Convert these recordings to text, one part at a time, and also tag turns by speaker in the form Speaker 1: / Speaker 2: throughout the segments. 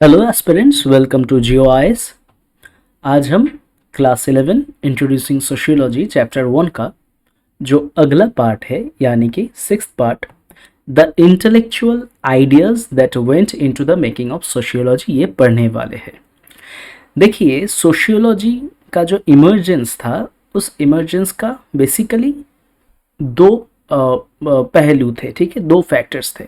Speaker 1: Hello aspirants, welcome to Geo IAS. आज हम class 11 introducing sociology chapter 1 का जो अगला पार्ट है यानी कि sixth part, the intellectual ideas that went into the making of sociology, ये पढ़ने वाले हैं। देखिए, सोशियोलॉजी का जो इमर्जेंस था, उस इमर्जेंस का बेसिकली दो पहलू थे। ठीक है, दो फैक्टर्स थे।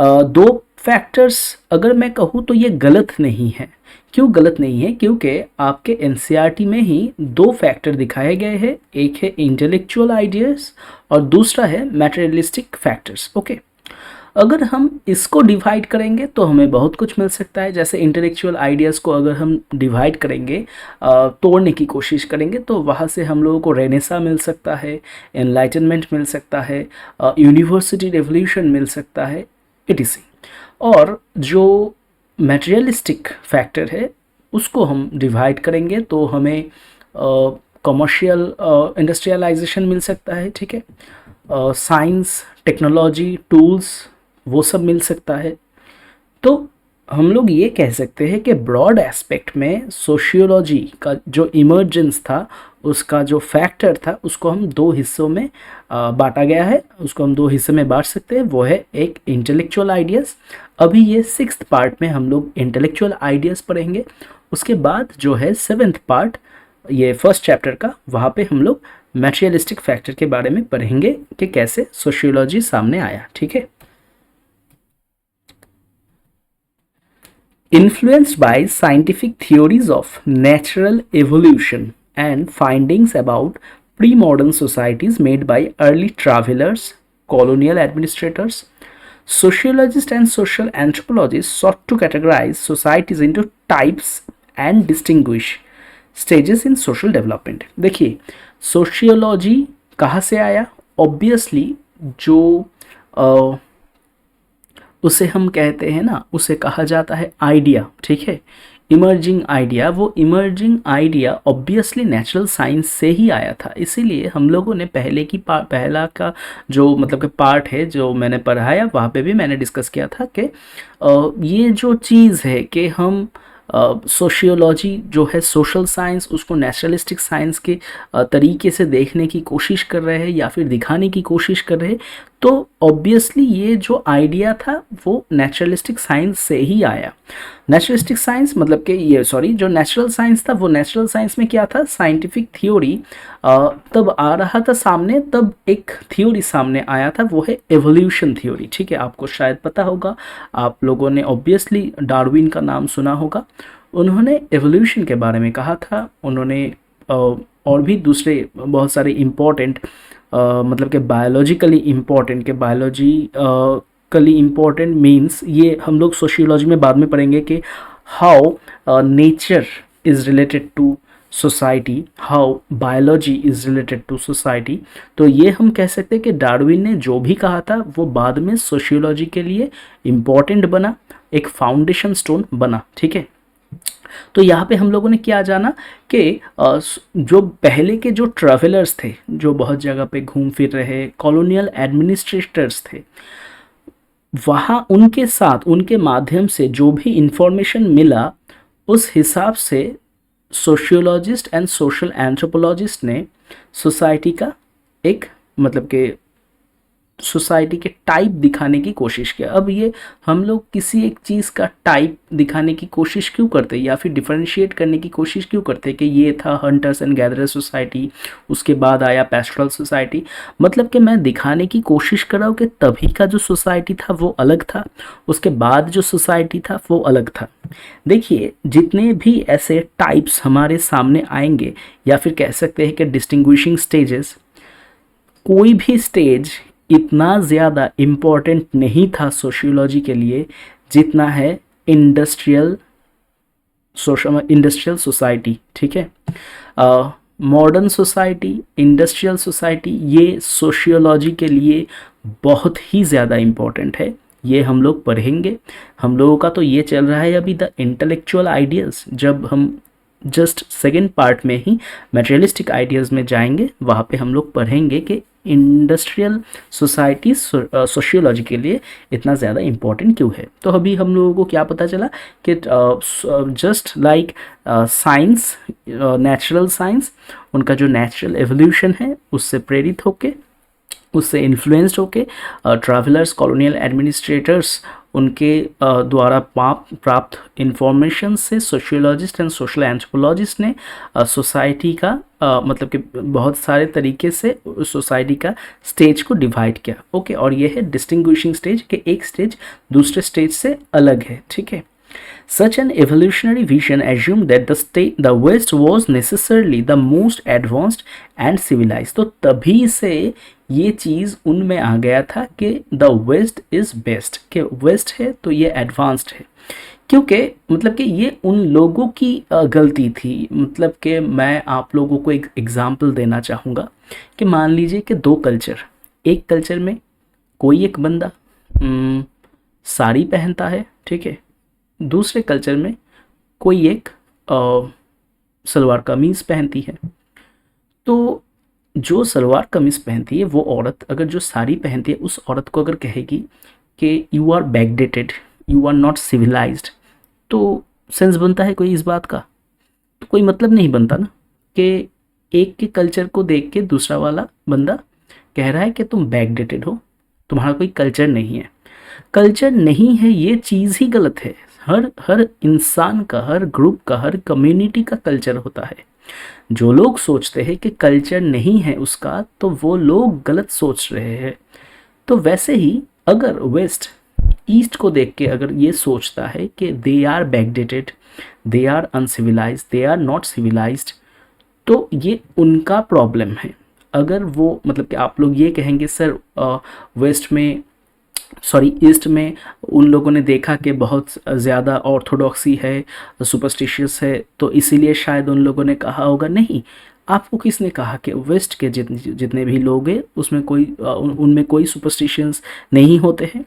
Speaker 1: दो फैक्टर्स अगर मैं कहूँ तो ये गलत नहीं है। क्यों गलत नहीं है? क्योंकि आपके एनसीईआरटी में ही दो फैक्टर दिखाए गए हैं। एक है इंटेलेक्चुअल आइडियाज और दूसरा है मैटेरियलिस्टिक फैक्टर्स। ओके, अगर हम इसको डिवाइड करेंगे तो हमें बहुत कुछ मिल सकता है। जैसे इंटेलेक्चुअल आइडियाज़ को अगर हम डिवाइड करेंगे, तोड़ने की कोशिश करेंगे, तो वहाँ से हम लोगों को रेनेसा मिल सकता है, एनलाइटनमेंट मिल सकता है, यूनिवर्सिटी रेवोल्यूशन मिल सकता है, इटीसी। और जो मटेरियलिस्टिक फैक्टर है उसको हम डिवाइड करेंगे तो हमें कमर्शियल इंडस्ट्रियलाइजेशन मिल सकता है। ठीक है, साइंस, टेक्नोलॉजी, टूल्स, वो सब मिल सकता है। तो हम लोग ये कह सकते हैं कि ब्रॉड एस्पेक्ट में सोशियोलॉजी का जो इमर्जेंस था, उसका जो फैक्टर था, उसको हम दो हिस्सों में बांटा गया है। उसको हम दो हिस्से में बांट सकते हैं। वो है एक इंटेलेक्चुअल आइडियाज़। अभी ये सिक्स्थ पार्ट में हम लोग इंटेलेक्चुअल आइडियाज़ पढ़ेंगे। उसके बाद जो है सेवेंथ पार्ट, ये फर्स्ट चैप्टर का, वहाँ पे हम लोग मैटेरियलिस्टिक फैक्टर के बारे में पढ़ेंगे कि कैसे सोशियोलॉजी सामने आया। ठीक है, influenced by scientific theories of natural evolution and findings about pre-modern societies made by early travelers, colonial administrators, sociologists and social anthropologists sought to categorize societies into types and distinguish stages in social development। देखिए, sociology कहाँ से आया? Obviously जो उसे हम कहते हैं ना, उसे कहा जाता है आइडिया। ठीक है, इमर्जिंग आइडिया। वो emerging idea obviously natural science से ही आया था। इसीलिए हम लोगों ने पहला का जो मतलब कि पार्ट है जो मैंने पढ़ाया, वहाँ पे भी मैंने डिस्कस किया था कि ये जो चीज़ है कि हम सोशियोलॉजी जो है सोशल साइंस, उसको नेचुरलिस्टिक साइंस के तरीके से देखने की कोशिश कर रहे हैं या फिर दिखाने की कोशिश कर रहे हैं। तो ऑब्वियसली ये जो आइडिया था वो नेचुरलिस्टिक साइंस से ही आया। नेचुरलिस्टिक साइंस मतलब कि ये जो नेचुरल साइंस था, वो नेचुरल साइंस में क्या था? साइंटिफिक थ्योरी तब आ रहा था सामने, तब एक थ्योरी सामने आया था, वो है एवोल्यूशन थ्योरी। ठीक है, आपको शायद पता होगा, आप लोगों ने ऑब्वियसली डार्विन का नाम सुना होगा। उन्होंने एवोल्यूशन के बारे में कहा था। उन्होंने और भी दूसरे बहुत सारे इम्पोर्टेंट मतलब कि बायोलॉजिकली इम्पोर्टेंट के बायोलॉजिकली इम्पोर्टेंट मीन्स, ये हम लोग सोशियोलॉजी में बाद में पढ़ेंगे कि how nature is related to society, how biology is related to society. तो ये हम कह सकते हैं कि डार्विन ने जो भी कहा था वो बाद में सोशियोलॉजी के लिए इम्पोर्टेंट बना, एक फाउंडेशन स्टोन बना। ठीक है, तो यहाँ पे हम लोगों ने क्या जाना कि जो पहले के जो ट्रैवलर्स थे, जो बहुत जगह पे घूम फिर रहे कॉलोनियल एडमिनिस्ट्रेटर्स थे, वहाँ उनके साथ, उनके माध्यम से जो भी इंफॉर्मेशन मिला, उस हिसाब से सोशियोलॉजिस्ट एंड सोशल एंथ्रोपोलॉजिस्ट ने सोसाइटी का एक मतलब कि सोसाइटी के टाइप दिखाने की कोशिश किया। अब ये हम लोग किसी एक चीज़ का टाइप दिखाने की कोशिश क्यों करते या फिर डिफरेंशिएट करने की कोशिश क्यों करते कि ये था हंटर्स एंड गैदरर्स सोसाइटी, उसके बाद आया पेस्टरल सोसाइटी। मतलब कि मैं दिखाने की कोशिश कर रहा हूँ कि तभी का जो सोसाइटी था वो अलग था, उसके बाद जो सोसाइटी था वो अलग था। देखिए, जितने भी ऐसे टाइप्स हमारे सामने आएंगे, या फिर कह सकते हैं कि डिस्टिंग्विशिंग स्टेजेस, कोई भी स्टेज इतना ज़्यादा इम्पोर्टेंट नहीं था सोशियोलॉजी के लिए जितना है इंडस्ट्रियल सोसाइटी। ठीक है, मॉडर्न सोसाइटी, इंडस्ट्रियल सोसाइटी, ये सोशियोलॉजी के लिए बहुत ही ज़्यादा इम्पोर्टेंट है। ये हम लोग पढ़ेंगे। हम लोगों का तो ये चल रहा है अभी द इंटेलेक्चुअल आइडियाज़। जब हम जस्ट सेकेंड पार्ट में ही मटेरियलिस्टिक आइडियाज़ में जाएंगे, वहाँ पे हम लोग पढ़ेंगे कि इंडस्ट्रियल सोसाइटी सोशियोलॉजी के लिए इतना ज़्यादा इम्पोर्टेंट क्यों है। तो अभी हम लोगों को क्या पता चला कि just like science, natural science, उनका जो नेचुरल एवोल्यूशन है उससे प्रेरित होके, उससे इन्फ्लुएंस्ड होके ट्रैवलर्स, कॉलोनियल एडमिनिस्ट्रेटर्स, उनके द्वारा प्राप्त इंफॉर्मेशन से सोशियोलॉजिस्ट एंड सोशल एंथ्रोपोलॉजिस्ट ने सोसाइटी का मतलब कि बहुत सारे तरीके से सोसाइटी का स्टेज को डिवाइड किया। ओके, और ये है डिस्टिंग्विशिंग स्टेज कि एक स्टेज दूसरे स्टेज से अलग है। ठीक है, such an evolutionary vision assumed that the West was necessarily the most advanced and civilized। तो तभी से ये चीज़ उनमें आ गया था कि द वेस्ट इज़ बेस्ट, कि वेस्ट है तो ये एडवांस्ड है। क्योंकि मतलब कि ये उन लोगों की गलती थी। मतलब कि मैं आप लोगों को एक एग्जांपल देना चाहूँगा कि मान लीजिए कि दो कल्चर, एक कल्चर में कोई एक बंदा साड़ी पहनता है, ठीक है, दूसरे कल्चर में कोई एक सलवार कमीज़ पहनती है। तो जो सलवार कमीज़ पहनती है वो औरत अगर जो साड़ी पहनती है उस औरत को अगर कहेगी कि you are backdated, you are not civilized, तो सेंस बनता है कोई इस बात का? तो कोई मतलब नहीं बनता ना कि एक के कल्चर को देख के दूसरा वाला बंदा कह रहा है कि तुम बैकडेटेड हो, तुम्हारा कोई कल्चर नहीं है। कल्चर नहीं है ये चीज़ ही गलत है। हर इंसान का, हर ग्रुप का, हर कम्युनिटी का कल्चर होता है। जो लोग सोचते हैं कि कल्चर नहीं है उसका, तो वो लोग गलत सोच रहे हैं। तो वैसे ही अगर वेस्ट ईस्ट को देख के अगर ये सोचता है कि they are backdated, they are uncivilized, they are not civilized, तो ये उनका प्रॉब्लम है। अगर वो मतलब कि आप लोग ये कहेंगे सर वेस्ट में ईस्ट में उन लोगों ने देखा कि बहुत ज़्यादा ऑर्थोडॉक्सी है, सुपरस्टिशियस है, तो इसीलिए शायद उन लोगों ने कहा होगा। नहीं, आपको किसने कहा कि वेस्ट के जितने भी लोग हैं उसमें कोई उनमें कोई सुपरस्टिशियंस नहीं होते हैं?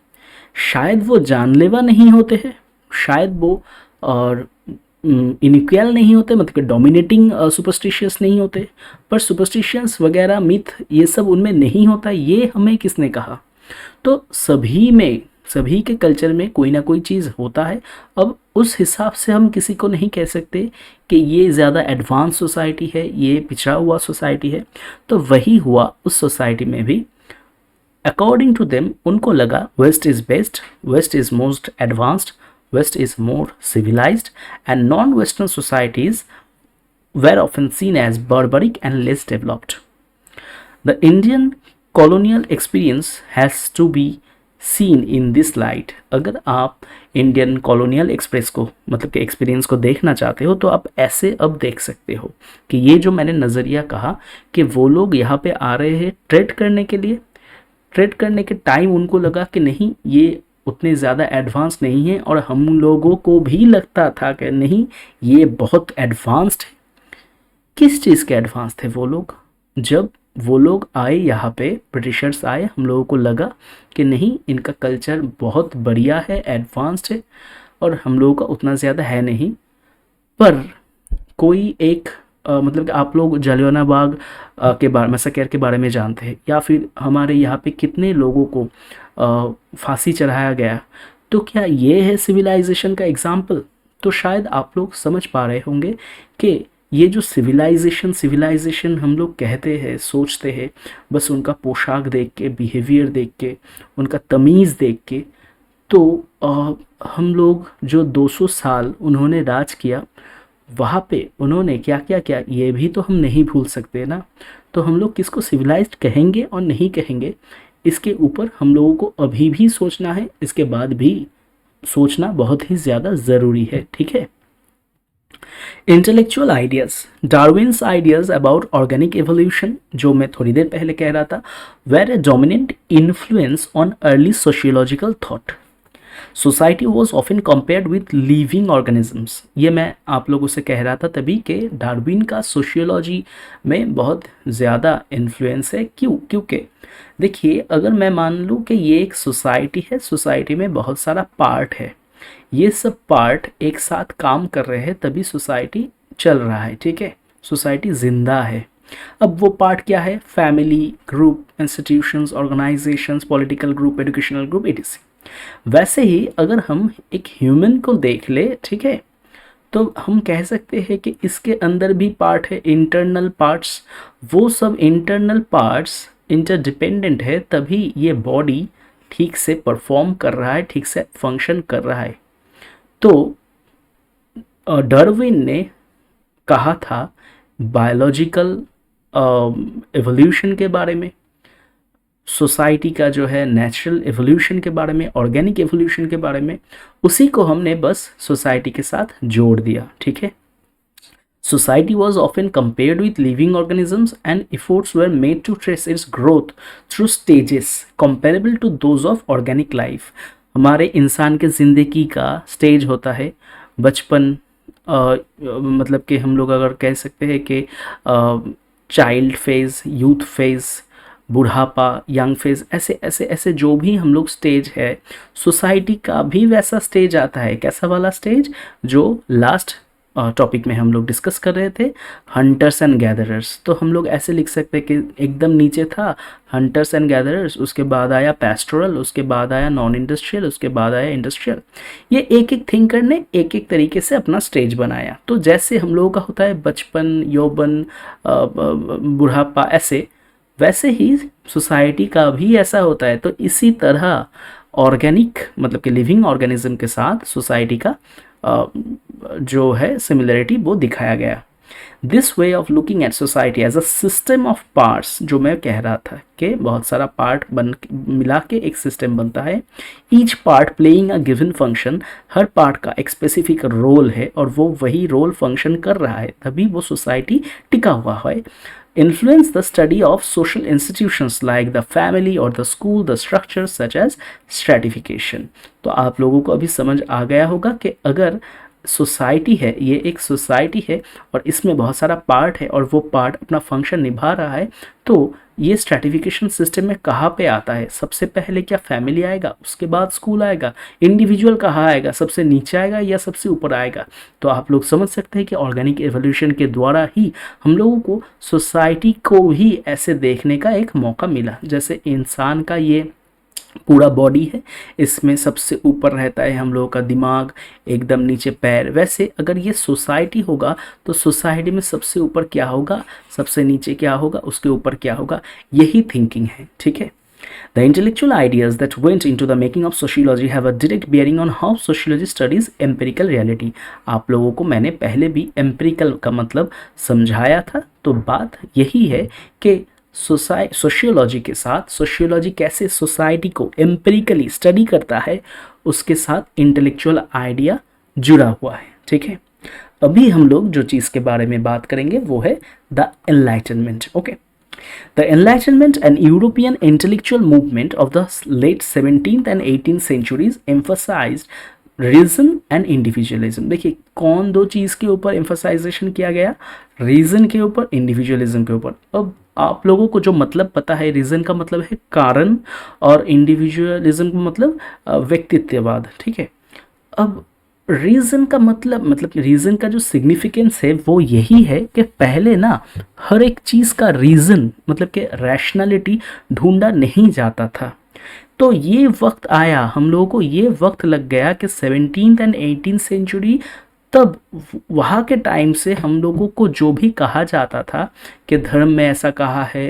Speaker 1: शायद वो जानलेवा नहीं होते हैं, शायद वो और इनइक्वल नहीं होते, मतलब कि डोमिनेटिंग सुपरस्टिशियस नहीं होते, पर सुपरस्टिशियंस वगैरह मिथ ये सब उनमें नहीं होता। ये हमें किसने कहा? तो सभी के कल्चर में कोई ना कोई चीज़ होता है। अब उस हिसाब से हम किसी को नहीं कह सकते कि ये ज़्यादा एडवांस सोसाइटी है, ये पिछड़ा हुआ सोसाइटी है। तो वही हुआ उस सोसाइटी में भी। अकॉर्डिंग टू देम उनको लगा west is best, west is most advanced, west is more civilized, and non western societies were often seen as barbaric and less developed. The Indian colonial experience has to be seen in this light। अगर आप Indian colonial express को मतलब कि experience को देखना चाहते हो तो आप ऐसे अब देख सकते हो कि ये जो मैंने नज़रिया कहा कि वो लोग यहाँ पे आ रहे हैं ट्रेड करने के लिए, ट्रेड करने के टाइम उनको लगा कि नहीं ये उतने ज़्यादा एडवांस नहीं है, और हम लोगों को भी लगता था कि नहीं ये बहुत एडवांस्ड है। किस चीज़ के एडवांस थे वो लोग? जब वो लोग आए यहाँ पे, ब्रिटिशर्स आए, हम लोगों को लगा कि नहीं इनका कल्चर बहुत बढ़िया है, एडवांस्ड है, और हम लोगों का उतना ज़्यादा है नहीं। पर कोई एक मतलब कि आप लोग जलियांवाला बाग के बारे मैसेकर के बारे में जानते हैं, या फिर हमारे यहाँ पे कितने लोगों को फांसी चढ़ाया गया, तो क्या ये है सिविलाइजेशन का एग्जाम्पल? तो शायद आप लोग समझ पा रहे होंगे कि ये जो सिविलाइजेशन हम लोग कहते हैं, सोचते हैं, बस उनका पोशाक देख के, बिहेवियर देख के, उनका तमीज़ देख के, तो हम लोग जो 200 साल उन्होंने राज किया वहाँ पे उन्होंने क्या क्या किया ये भी तो हम नहीं भूल सकते ना। तो हम लोग किसको सिविलाइज्ड कहेंगे और नहीं कहेंगे, इसके ऊपर हम लोगों को अभी भी सोचना है, इसके बाद भी सोचना बहुत ही ज़्यादा ज़रूरी है। ठीक है। Intellectual ideas, Darwin's ideas about organic evolution, जो मैं थोड़ी देर पहले कह रहा था, were a dominant influence on early sociological thought. Society was often compared with living organisms. ये मैं आप लोगों से कह रहा था तभी कि डार्विन का सोशियोलॉजी में बहुत ज़्यादा इन्फ्लुएंस है। क्योंकि देखिए, अगर मैं मान लूँ कि ये एक सोसाइटी है, सोसाइटी में बहुत सारा पार्ट है, ये सब पार्ट एक साथ काम कर रहे हैं तभी सोसाइटी चल रहा है। ठीक है, सोसाइटी जिंदा है। अब वो पार्ट क्या है, family, group, institutions, organisations, political group, educational group, etc। वैसे ही अगर हम एक ह्यूमन को देख ले, ठीक है, तो हम कह सकते हैं कि इसके अंदर भी पार्ट है, इंटरनल पार्ट्स। वो सब इंटरनल पार्ट्स इंटरडिपेंडेंट है, तभी ये बॉडी ठीक से परफॉर्म कर रहा है, ठीक से फंक्शन कर रहा है। तो डार्विन ने कहा था बायोलॉजिकल एवोल्यूशन के बारे में, सोसाइटी का जो है नेचुरल एवोल्यूशन के बारे में, ऑर्गेनिक एवोल्यूशन के बारे में, उसी को हमने बस सोसाइटी के साथ जोड़ दिया, ठीक है। Society was often compared with living organisms and efforts were made to trace its growth through stages comparable to those of organic life। हमारे इंसान के ज़िंदगी का स्टेज होता है बचपन, मतलब कि हम लोग अगर कह सकते हैं कि चाइल्ड फेज़, यूथ फेज़, बुढ़ापा, यंग फेज़, ऐसे ऐसे ऐसे जो भी हम लोग स्टेज है, सोसाइटी का भी वैसा स्टेज आता है। कैसा वाला स्टेज, जो लास्ट टॉपिक में हम लोग डिस्कस कर रहे थे, हंटर्स एंड गैदरर्स। तो हम लोग ऐसे लिख सकते हैं कि एकदम नीचे था हंटर्स एंड गैदरर्स, उसके बाद आया पैस्टोरल, उसके बाद आया नॉन इंडस्ट्रियल, उसके बाद आया इंडस्ट्रियल। ये एक एक थिंकर ने एक एक तरीके से अपना स्टेज बनाया। तो जैसे हम लोगों का होता है बचपन, यौवन, बुढ़ापा, ऐसे वैसे ही सोसाइटी का भी ऐसा होता है। तो इसी तरह ऑर्गेनिक मतलब कि लिविंग ऑर्गेनिज्म के साथ सोसाइटी का जो है सिमिलरिटी वो दिखाया गया। This way of looking at society as a system of parts, जो मैं कह रहा था कि बहुत सारा पार्ट बन मिला के एक सिस्टम बनता है। Each part playing a given function, her part का एक स्पेसिफिक रोल है और वो वही रोल फंक्शन कर रहा है, तभी वो सोसाइटी टिका हुआ है। Influence the study of social institutions like the family or the school, the structures such as stratification। तो आप लोगों को अभी समझ आ गया होगा कि अगर सोसाइटी है, ये एक सोसाइटी है और इसमें बहुत सारा पार्ट है और वो पार्ट अपना फंक्शन निभा रहा है, तो ये स्ट्रैटिफिकेशन सिस्टम में कहाँ पे आता है? सबसे पहले क्या फैमिली आएगा, उसके बाद स्कूल आएगा, इंडिविजुअल कहाँ आएगा, सबसे नीचे आएगा या सबसे ऊपर आएगा? तो आप लोग समझ सकते हैं कि ऑर्गेनिक एवोल्यूशन के द्वारा ही हम लोगों को सोसाइटी को भी ऐसे देखने का एक मौका मिला। जैसे इंसान का ये पूरा बॉडी है, इसमें सबसे ऊपर रहता है हम लोगों का दिमाग, एकदम नीचे पैर। वैसे अगर ये सोसाइटी होगा तो सोसाइटी में सबसे ऊपर क्या होगा, सबसे नीचे क्या होगा, उसके ऊपर क्या होगा, यही थिंकिंग है, ठीक है। The intellectual ideas that went into the making of sociology have a direct bearing on how sociology studies empirical reality। आप लोगों को मैंने पहले भी empirical का मतलब समझाया था। तो बात यही है कि सोशियोलॉजी के साथ, सोशियोलॉजी कैसे सोसाइटी को एम्पिरिकली स्टडी करता है, उसके साथ इंटेलेक्चुअल आइडिया जुड़ा हुआ है, ठीक है। अभी हम लोग जो चीज़ के बारे में बात करेंगे वो है the enlightenment. Okay, the enlightenment and European intellectual movement of the late 17th and 18th centuries emphasized reason and individualism. देखिए कौन दो चीज़ के ऊपर एम्फसाइजेशन किया गया, रीजन के ऊपर, इंडिविजुअलिज्म के ऊपर। अब आप लोगों को जो मतलब पता है, रीजन का मतलब है कारण और इंडिविजुअलिज्म का मतलब व्यक्तित्ववाद, ठीक है। अब रीज़न का मतलब रीज़न का जो सिग्निफिकेंस है वो यही है कि पहले ना हर एक चीज़ का रीज़न मतलब कि रैशनैलिटी ढूंढा नहीं जाता था। तो ये वक्त आया, हम लोगों को ये वक्त लग गया कि 17th and 18th सेंचुरी, तब वहाँ के टाइम से हम लोगों को जो भी कहा जाता था कि धर्म में ऐसा कहा है,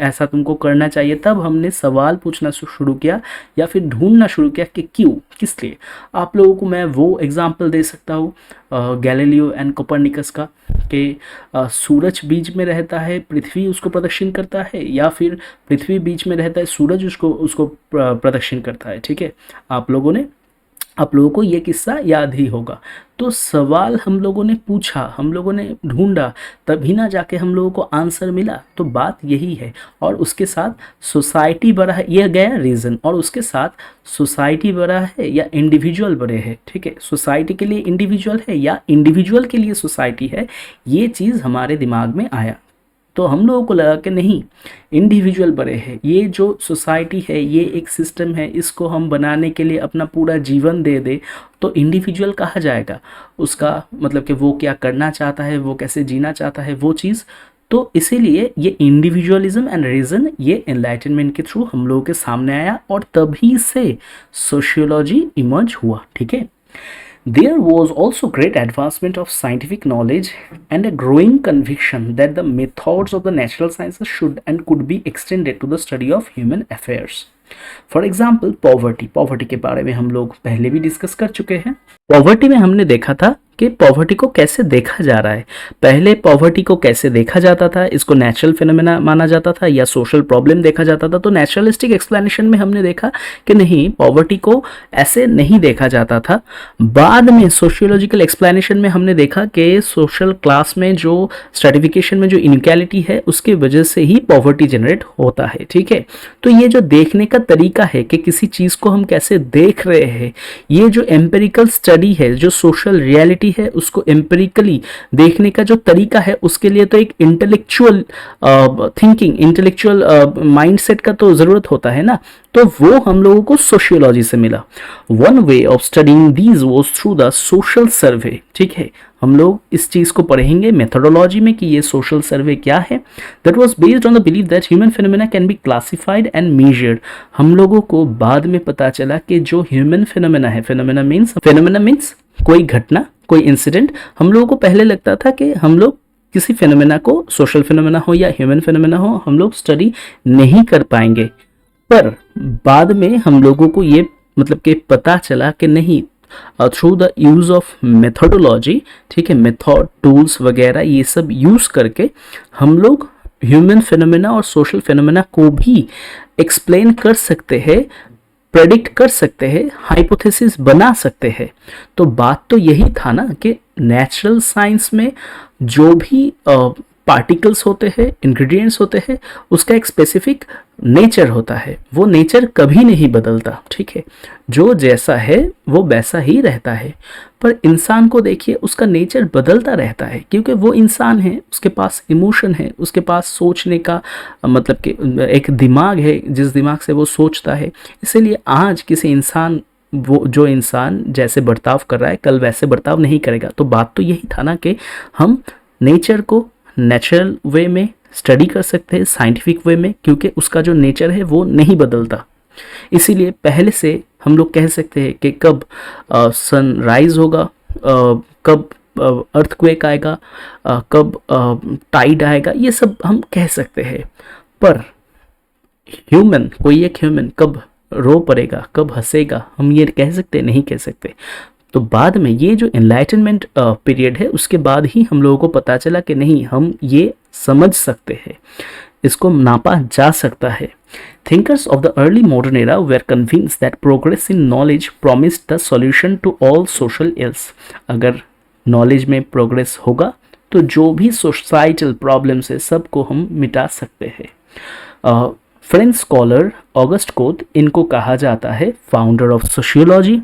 Speaker 1: ऐसा तुमको करना चाहिए, तब हमने सवाल पूछना शुरू किया या फिर ढूंढना शुरू किया कि क्यों, किस लिए। आप लोगों को मैं वो एग्जांपल दे सकता हूँ गैलीलियो एंड कोपरनिकस का, कि सूरज बीच में रहता है, पृथ्वी उसको प्रदक्षिण करता है, या फिर पृथ्वी बीच में रहता है, सूरज उसको प्रदक्षिण करता है, ठीक है। आप लोगों को ये किस्सा याद ही होगा। तो सवाल हम लोगों ने पूछा, हम लोगों ने ढूंढा, तभी ना जाके हम लोगों को आंसर मिला। तो बात यही है, और उसके साथ सोसाइटी बड़ा है, यह गया रीज़न, और उसके साथ सोसाइटी बड़ा है या इंडिविजुअल बड़े हैं, ठीक है। सोसाइटी के लिए इंडिविजुअल है या इंडिविजुअल के लिए सोसाइटी है, ये चीज़ हमारे दिमाग में आया। तो हम लोगों को लगा कि नहीं, इंडिविजुअल बड़े हैं, ये जो सोसाइटी है ये एक सिस्टम है, इसको हम बनाने के लिए अपना पूरा जीवन दे दे तो इंडिविजुअल कहा जाएगा। उसका मतलब कि वो क्या करना चाहता है, वो कैसे जीना चाहता है, वो चीज़। तो इसीलिए ये इंडिविजुअलिज्म एंड रीजन ये एनलाइटनमेंट के थ्रू हम लोगों के सामने आया और तभी से सोशियोलॉजी इमर्ज हुआ, ठीक है। There was also great advancement of scientific knowledge and a growing conviction that the methods of the natural sciences should and could be extended to the study of human affairs. For example poverty के बारे में हम लोग पहले भी discuss कर चुके हैं। पॉवर्टी में हमने देखा था कि पॉवर्टी को कैसे देखा जा रहा है। पहले पॉवर्टी को कैसे देखा जाता था, इसको नेचुरल फिनोमेना माना जाता था या सोशल प्रॉब्लम देखा जाता था। तो नेचुरलिस्टिक एक्सप्लेनेशन में हमने देखा कि नहीं, पॉवर्टी को ऐसे नहीं देखा जाता था। बाद में सोशियोलॉजिकल एक्सप्लेनेशन में हमने देखा कि सोशल क्लास में जो स्ट्रेटिफिकेशन में जो इनइक्वालिटी है उसकी वजह से ही पॉवर्टी जनरेट होता है, ठीक है। तो ये जो देखने का तरीका है कि किसी चीज़ को हम कैसे देख रहे हैं, ये जो एम्पेरिकल स्टडी है, जो सोशल रियलिटी है, उसको एम्पेरिकली देखने का जो तरीका है, उसके लिए तो एक इंटेलेक्चुअल थिंकिंग, इंटेलेक्चुअल माइंडसेट का तो ज़रूरत होता है ना। तो वो हम लोगों को सोशियोलॉजी से मिला। One way of studying these was through the social survey, ठीक है। हम लोग इस चीज़ को पढ़ेंगे मेथोडोलॉजी में कि ये सोशल सर्वे क्या है। That was based on the believe that human phenomena can be classified and measured. हम लोगों को बाद में पता चला कि जो ह्यूमन फिनोमेना है, फिनोमेना मीन्स कोई घटना, कोई इंसिडेंट। हम लोगों को पहले लगता था कि हम लोग किसी फिनोमेना को, सोशल फिनोमेना हो या ह्यूमन फिनोमेना हो, हम लोग स्टडी नहीं कर पाएंगे। पर बाद में हम लोगों को ये मतलब कि पता चला कि नहीं, through the use of methodology, ठीक है, मेथड, टूल्स वगैरह ये सब यूज़ करके हम लोग ह्यूमन फिनोमेना और सोशल फिनोमेना को भी एक्सप्लेन कर सकते हैं, प्रेडिक्ट कर सकते हैं, हाइपोथेसिस बना सकते हैं। तो बात तो यही था ना कि नेचुरल साइंस में जो भी पार्टिकल्स होते हैं, इंग्रेडिएंट्स होते हैं, उसका एक स्पेसिफिक नेचर होता है। वो नेचर कभी नहीं बदलता, ठीक है। जो जैसा है वो वैसा ही रहता है। पर इंसान को देखिए, उसका नेचर बदलता रहता है क्योंकि वो इंसान है, उसके पास इमोशन है, उसके पास सोचने का मतलब कि एक दिमाग है, जिस दिमाग से वो सोचता है। इसीलिए आज किसी इंसान, वो जो इंसान जैसे बर्ताव कर रहा है, कल वैसे बर्ताव नहीं करेगा। तो बात तो यही था ना कि हम नेचर को नेचुरल वे में स्टडी कर सकते हैं, साइंटिफिक वे में, क्योंकि उसका जो नेचर है वो नहीं बदलता। इसीलिए पहले से हम लोग कह सकते हैं कि कब सनराइज होगा, कब अर्थक्वेक आएगा, कब टाइड आएगा, ये सब हम कह सकते हैं। पर ह्यूमन, कोई एक ह्यूमन कब रो पड़ेगा, कब हंसेगा, हम ये कह सकते नहीं कह सकते। तो बाद में ये जो एनलाइटनमेंट पीरियड है, उसके बाद ही हम लोगों को पता चला कि नहीं, हम ये समझ सकते हैं, इसको नापा जा सकता है। Thinkers of the early modern era were convinced that progress in knowledge promised the solution to all social ills. अगर नॉलेज में प्रोग्रेस होगा तो जो भी सोसाइटल प्रॉब्लम्स है सबको हम मिटा सकते हैं। फ्रेंच स्कॉलर ऑगस्ट कोत, इनको कहा जाता है फाउंडर ऑफ सोशियोलॉजी।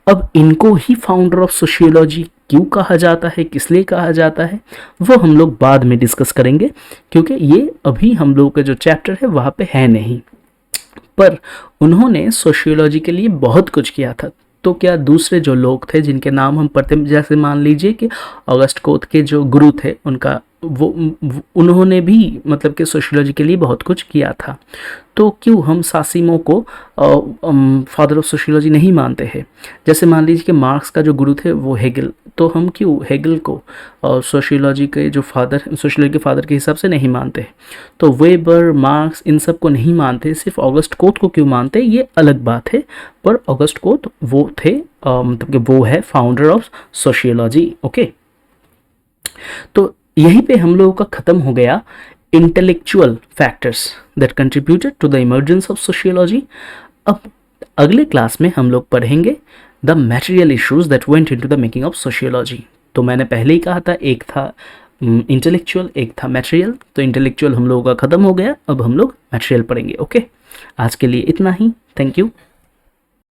Speaker 1: अब इनको ही फाउंडर ऑफ सोशियोलॉजी क्यों कहा जाता है, किस लिए कहा जाता है, वो हम लोग बाद में डिस्कस करेंगे, क्योंकि ये अभी हम लोगों का जो चैप्टर है वहाँ पे है नहीं। पर उन्होंने सोशियोलॉजी के लिए बहुत कुछ किया था। तो क्या दूसरे जो लोग थे जिनके नाम हम पढ़ते, जैसे मान लीजिए कि ऑगस्ट कोत के जो गुरु थे, उनका उन्होंने भी मतलब कि सोशियोलॉजी के लिए बहुत कुछ किया था। तो क्यों हम सासिमो को फादर ऑफ सोशियोलॉजी नहीं मानते हैं? जैसे मान लीजिए कि मार्क्स का जो गुरु थे वो हेगल, तो हम क्यों हेगल को सोशियोलॉजी के जो फादर, सोशियोलॉजी के फादर के हिसाब से नहीं मानते? तो वेबर, मार्क्स, इन सब को नहीं मानते, सिर्फ ऑगस्ट कोत को क्यों मानते, ये अलग बात है। पर ऑगस्ट कोत वो थे, मतलब कि वो है फाउंडर ऑफ सोशियोलॉजी। ओके, तो यहीं पे हम लोगों का ख़त्म हो गया intellectual factors that contributed to the emergence of sociology. अब अगले क्लास में हम लोग पढ़ेंगे the material issues that went into the making of sociology. तो मैंने पहले ही कहा था, एक था इंटेलेक्चुअल, एक था मटेरियल। तो इंटेलेक्चुअल हम लोगों का ख़त्म हो गया, अब हम लोग मटेरियल पढ़ेंगे। ओके, आज के लिए इतना ही। Thank you.